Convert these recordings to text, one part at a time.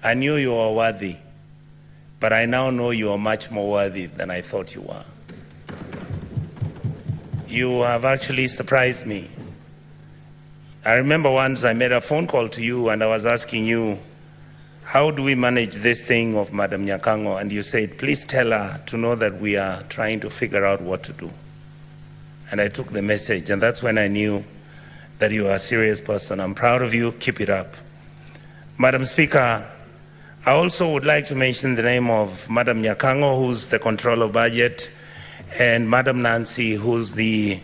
I knew you were worthy, but I now know you are much more worthy than I thought you were. You have actually surprised me. I remember once I made a phone call to you and I was asking you, how do we manage this thing of Madam Nyakango? And you said, please tell her to know that we are trying to figure out what to do. And I took the message, and that's when I knew that you are a serious person. I'm proud of you. Keep it up. Madam Speaker, I also would like to mention the name of Madam Nyakango, who's the Controller of Budget, and Madam Nancy, who's the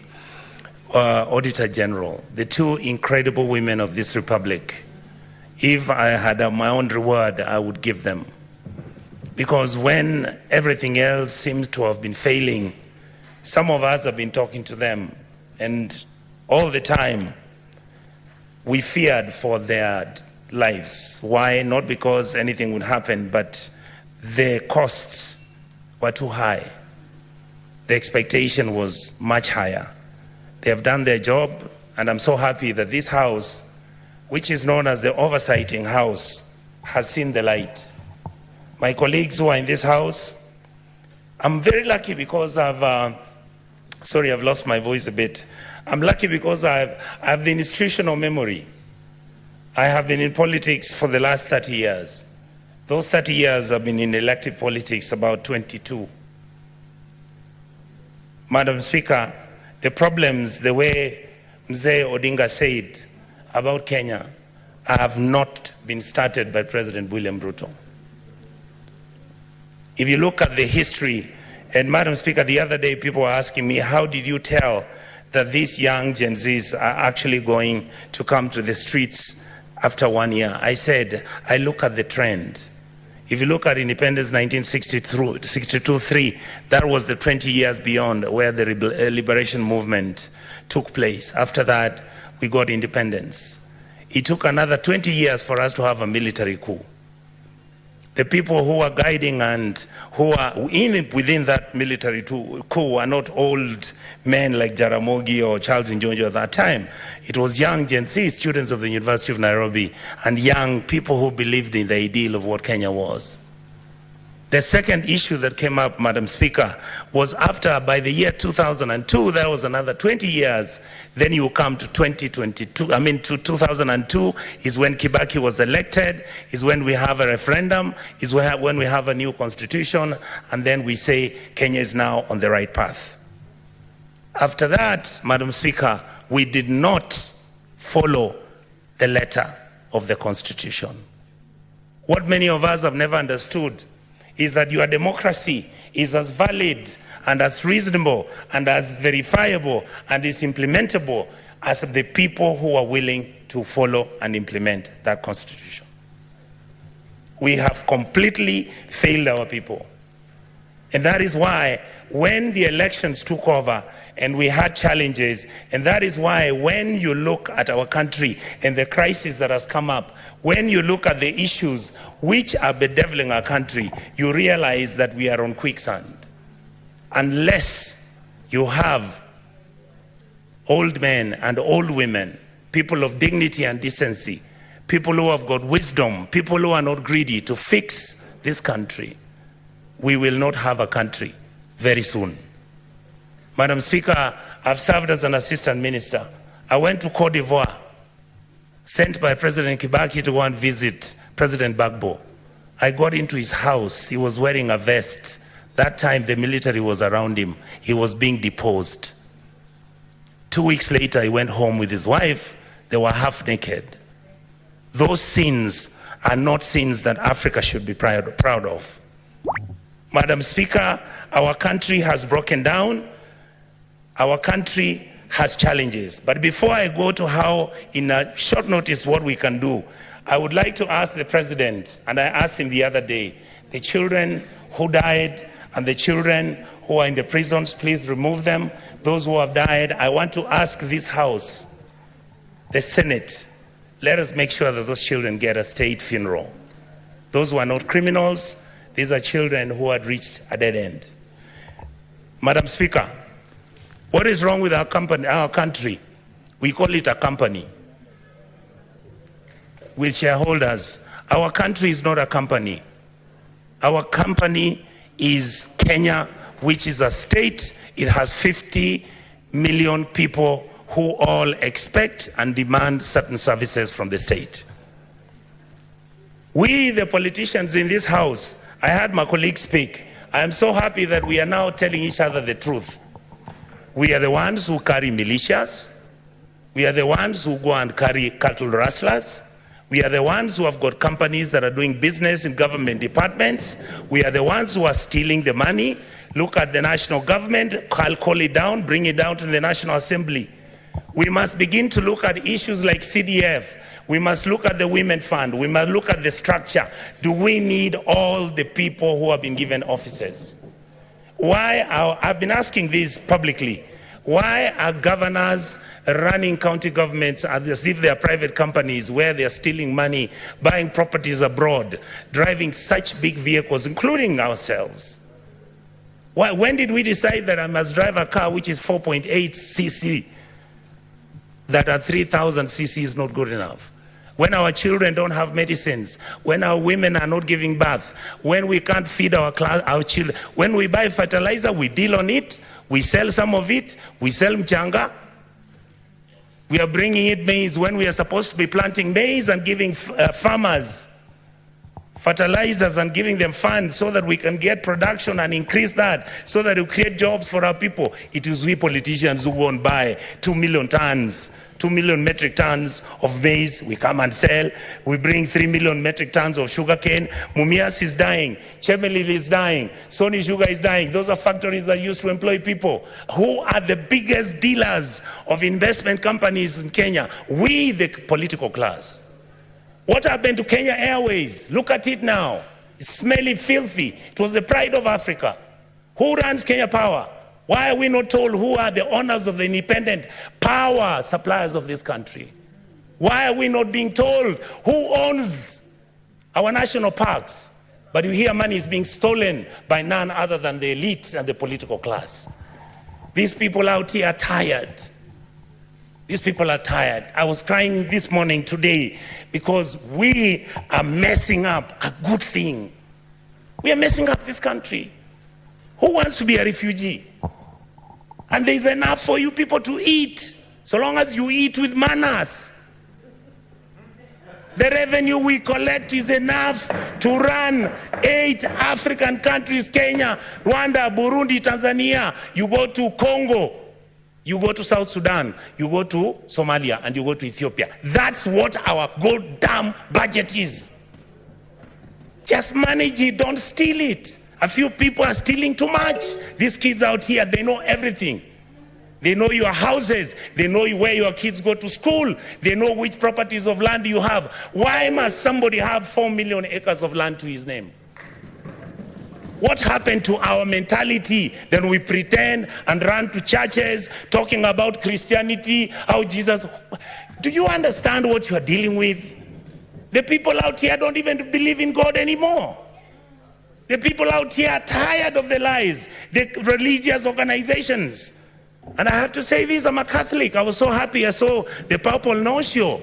Auditor General, the two incredible women of this republic. If I had my own reward, I would give them. Because when everything else seems to have been failing, some of us have been talking to them, and all the time we feared for their lives. Why? Not because anything would happen, but the costs were too high. The expectation was much higher. They have done their job, and I'm so happy that this House, which is known as the Oversighting House, has seen the light. My colleagues who are in this House, I'm very lucky because I've lost my voice a bit. I'm lucky because I have the institutional memory. I have been in politics for the last 30 years. Those 30 years I've been in elective politics, about 22. Madam Speaker, the problems, the way Mzee Odinga said about Kenya, have not been started by President William Ruto. If you look at the history, and Madam Speaker, the other day people were asking me, how did you tell that these young Gen Zs are actually going to come to the streets after 1 year? I said, I look at the trend. If you look at independence 1962-3, that was the 20 years beyond where the liberation movement took place. After that, we got independence. It took another 20 years for us to have a military coup. The people who are guiding and who are within that military coup are not old men like Jaramogi or Charles Njonjo at that time. It was young Gen Z students of the University of Nairobi and young people who believed in the ideal of what Kenya was. The second issue that came up, Madam Speaker, was after, by the year 2002, there was another 20 years. Then you come to 2002 is when Kibaki was elected, is when we have a referendum, is when we have a new constitution, and then we say Kenya is now on the right path. After that, Madam Speaker, we did not follow the letter of the constitution. What many of us have never understood is that your democracy is as valid and as reasonable and as verifiable and is implementable as the people who are willing to follow and implement that constitution. We have completely failed our people. And that is why when the elections took over and we had challenges, and that is why when you look at our country and the crisis that has come up, when you look at the issues which are bedeviling our country, you realize that we are on quicksand. Unless you have old men and old women, people of dignity and decency, people who have got wisdom, people who are not greedy to fix this country, we will not have a country very soon. Madam Speaker, I've served as an assistant minister. I went to Cote d'Ivoire, sent by President Kibaki to go and visit President Gbagbo. I got into his house. He was wearing a vest. That time the military was around him. He was being deposed. 2 weeks later, he went home with his wife. They were half naked. Those sins are not sins that Africa should be proud of. Madam Speaker, our country has broken down. Our country has challenges. But before I go to how, in a short notice, what we can do, I would like to ask the President, and I asked him the other day, the children who died and the children who are in the prisons, please remove them. Those who have died, I want to ask this House, the Senate, let us make sure that those children get a state funeral. Those who are not criminals, these are children who had reached a dead end. Madam Speaker, what is wrong with our country? We call it a company with shareholders Our country is not a company. Our company is Kenya, which is a state. It has 50 million people who all expect and demand certain services from the state. We, the politicians in this house, I heard my colleague speak. I am so happy that we are now telling each other the truth. We are the ones who carry militias. We are the ones who go and carry cattle rustlers. We are the ones who have got companies that are doing business in government departments. We are the ones who are stealing the money. Look at the national government, call it down, bring it down to the National Assembly. We must begin to look at issues like CDF. We must look at the Women Fund. We must look at the structure. Do we need all the people who have been given offices? Why I've been asking this publicly. Why are governors running county governments as if they are private companies where they are stealing money, buying properties abroad, driving such big vehicles, including ourselves? Why, when did we decide that I must drive a car which is 4.8 cc, that at 3,000 cc is not good enough? When our children don't have medicines, when our women are not giving birth, when we can't feed our children, when we buy fertilizer, we deal on it, we sell some of it, we sell mchanga. We are bringing in maize when we are supposed to be planting maize and giving farmers fertilizers and giving them funds so that we can get production and increase that, so that we create jobs for our people. It is we politicians who go and buy 2 million metric tons of maize. We come and sell. We bring 3 million metric tons of sugarcane. Mumias is dying. Chemelil is dying. Sony Sugar is dying. Those are factories that used to employ people. Who are the biggest dealers of investment companies in Kenya? We, the political class. What happened to Kenya Airways? Look at it now. It's smelly, filthy. It was the pride of Africa. Who runs Kenya Power? Why are we not told who are the owners of the independent power suppliers of this country? Why are we not being told who owns our national parks? But you hear money is being stolen by none other than the elite and the political class. These people out here are tired. These people are tired. I was crying this morning today because we are messing up a good thing. We are messing up this country. Who wants to be a refugee? And there's enough for you people to eat, so long as you eat with manners. The revenue we collect is enough to run 8 African countries: Kenya, Rwanda, Burundi, Tanzania. You go to Congo, you go to South Sudan, you go to Somalia, and you go to Ethiopia. That's what our goddamn budget is. Just manage it, don't steal it. A few people are stealing too much. These kids out here, they know everything. They know your houses. They know where your kids go to school. They know which properties of land you have. Why must somebody have 4 million acres of land to his name? What happened to our mentality? Then we pretend and run to churches talking about Christianity, how Jesus... Do you understand what you are dealing with? The people out here don't even believe in God anymore. The people out here are tired of the lies, the religious organizations. And I have to say this, I'm a Catholic. I was so happy I saw the Purple Nuncio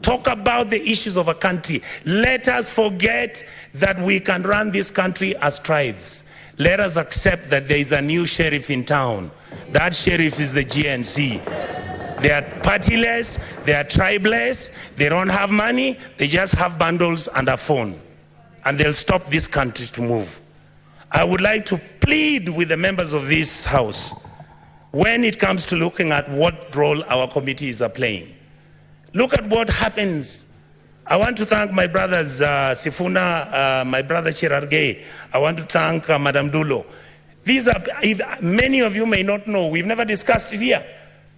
talk about the issues of a country. Let us forget that we can run this country as tribes. Let us accept that there is a new sheriff in town. That sheriff is the GNC. They are partyless, they are tribeless, they don't have money, they just have bundles and a phone. And they'll stop this country to move. I would like to plead with the members of this house, when it comes to looking at what role our committees are playing. Look at what happens. I want to thank my brothers Sifuna, my brother Chirargei. I want to thank Madam Dulo. These are, many of you may not know, we've never discussed it here.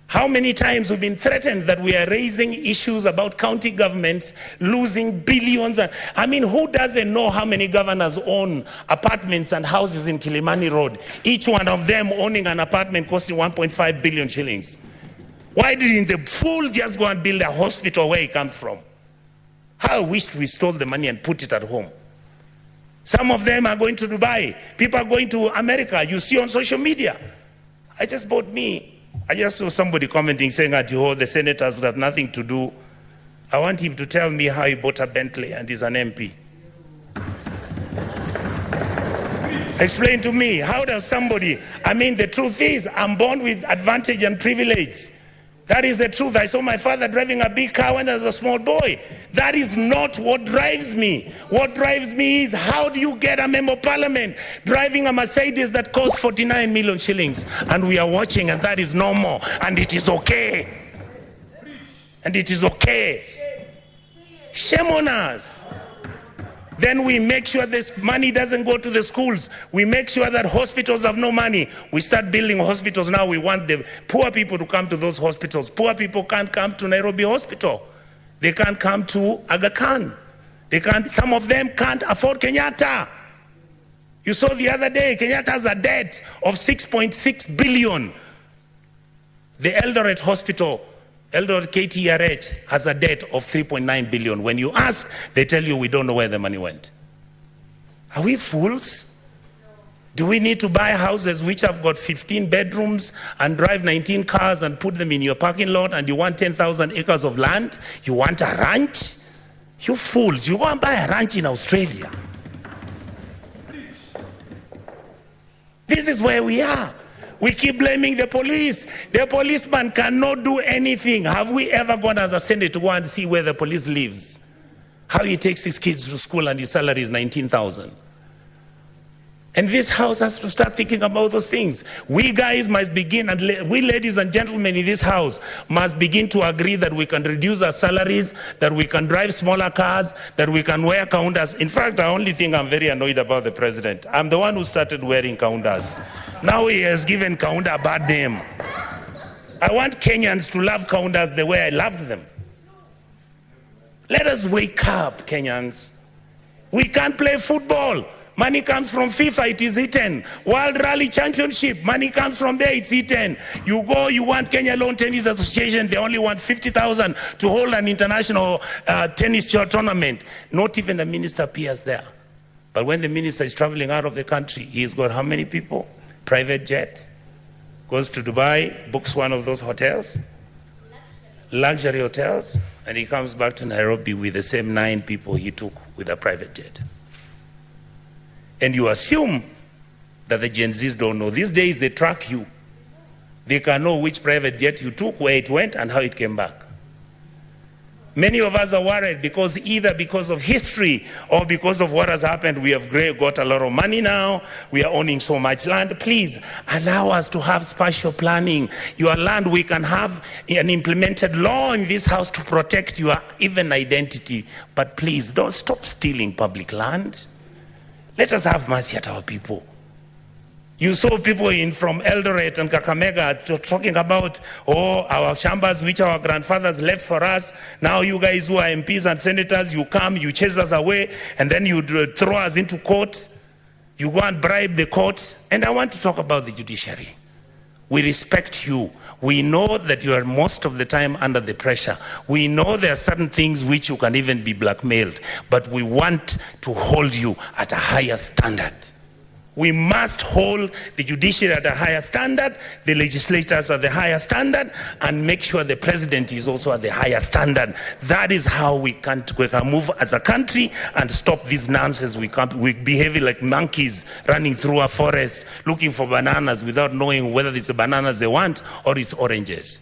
How many times we've been threatened that we are raising issues about county governments losing billions. I mean, who doesn't know how many governors own apartments and houses in Kilimani Road? Each one of them owning an apartment costing 1.5 billion shillings. Why didn't the fool just go and build a hospital where he comes from? How I wish we stole the money and put it at home. Some of them are going to Dubai. People are going to America. You see on social media. I just saw somebody commenting saying that the senators have nothing to do. I want him to tell me how he bought a Bentley and is an MP. Explain to me, how does somebody, the truth is, I'm born with advantage and privilege. That is the truth. I saw my father driving a big car when I was a small boy. That is not what drives me. What drives me is, how do you get a member of parliament driving a Mercedes that costs 49 million shillings? And we are watching, and that is normal, and it is okay. And it is okay. Shame on us. Then we make sure this money doesn't go to the schools. We make sure that hospitals have no money. We start building hospitals now. We want the poor people to come to those hospitals. Poor people can't come to Nairobi Hospital. They can't come to Aga Khan. Some of them can't afford Kenyatta. You saw the other day, Kenyatta has a debt of 6.6 billion. The Eldoret Hospital, Eldoret KTRH, has a debt of 3.9 billion. When you ask, they tell you we don't know where the money went. Are we fools? Do we need to buy houses which have got 15 bedrooms and drive 19 cars and put them in your parking lot, and you want 10,000 acres of land? You want a ranch? You fools, you go and buy a ranch in Australia. This is where we are. We keep blaming the police. The policeman cannot do anything. Have we ever gone as a Senate to go and see where the police lives? How he takes his kids to school and his salary is 19,000. And this house has to start thinking about those things. We guys must begin, and we ladies and gentlemen in this house must begin to agree that we can reduce our salaries, that we can drive smaller cars, that we can wear kaundas. In fact, the only thing I'm very annoyed about the president, I'm the one who started wearing kaundas. Now he has given kaunda a bad name. I want Kenyans to love kaundas the way I loved them. Let us wake up, Kenyans. We can't play football. Money comes from FIFA, it is eaten. World Rally Championship, money comes from there, it's eaten. You go, you want Kenya Lawn Tennis Association, they only want 50,000 to hold an international tennis tournament. Not even the minister appears there. But when the minister is traveling out of the country, he's got how many people? Private jet, goes to Dubai, books one of those hotels, luxury hotels, and he comes back to Nairobi with the same 9 people he took with a private jet. And you assume that the Gen Zs don't know. These days they track you. They can know which private jet you took, where it went, and how it came back. Many of us are worried because either because of history or because of what has happened, we have got a lot of money now, we are owning so much land. Please allow us to have spatial planning. Your land, we can have an implemented law in this house to protect your even identity. But please don't stop stealing public land. Let us have mercy at our people. You saw people from Eldoret and Kakamega talking about, our chambers which our grandfathers left for us. Now you guys who are MPs and senators, you come, you chase us away, and then you throw us into court. You go and bribe the court. And I want to talk about the judiciary. We respect you. We know that you are most of the time under the pressure. We know there are certain things which you can even be blackmailed, but we want to hold you at a higher standard. We must hold the judiciary at a higher standard, the legislators at the higher standard, and make sure the president is also at the higher standard. That is how we can move as a country and stop this nonsense. We behave like monkeys running through a forest looking for bananas without knowing whether it's the bananas they want or it's oranges.